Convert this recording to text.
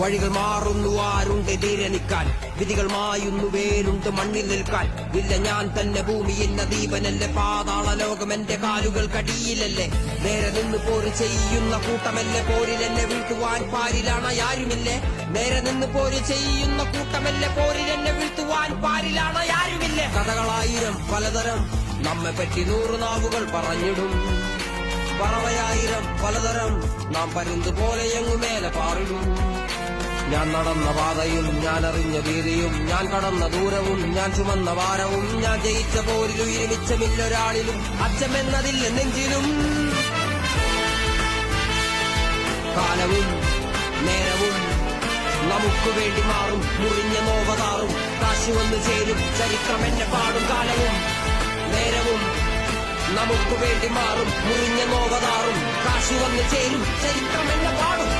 വഴികൾ മാറുന്നു ആരുണ്ട് തീരനിക്കാൻ, വിധികൾ മായുന്നു വേരുണ്ട് മണ്ണിൽ നിൽക്കാൻ. ഇല്ല ഞാൻ തന്നെ ഭൂമി എന്ന ദീപനല്ലേ, പാതാള ലോകം എന്റെ കാലുകൾ കടിയിലല്ലേ. നേരെ നിന്ന് പോര് ചെയ്യുന്ന കൂട്ടമല്ലേ, പോരിലെന്നെ വീഴ്ത്തുവാൻ പാരിലാണ് ആരുമില്ലേ. നേരെ നിന്ന് പോര് ചെയ്യുന്ന കൂട്ടമല്ലേ, പോരിലെന്നെ വീഴ്ത്തുവാൻ പാരിലാണ് ആരുമില്ലേ. കഥകളായിരം പലതരം നമ്മെ പറ്റി 100 നാവുകൾ പറഞ്ഞിടും. പറവയായിരം പലതരം നാം പരുന്തുപോലെ എങ്ങുമേലെ പാറിടും. ഞാൻ നടന്ന പാതയും ഞാൻ അറിഞ്ഞ ഭീതിയും ഞാൻ കടന്ന ദൂരവും ഞാൻ ചുമന്ന ഭാരവും ഞാൻ ജയിച്ച പോരിൽ ഉയരുമിച്ചമില്ലൊരാളിലും അച്ചമെന്നതില്ല നെഞ്ചിലും. കാലവും നേരവും നമുക്ക് വേണ്ടി മാറും, മുറിഞ്ഞ നോവതാറും കാശി വന്നു ചേരും, ചരിത്രം എന്നെ പാടും. കാലവും നേരവും നമുക്ക് വേണ്ടി മാറും, മുറിഞ്ഞ നോവതാറും കാശി വന്നു ചേരും, ചരിത്രം എന്നെ പാടും.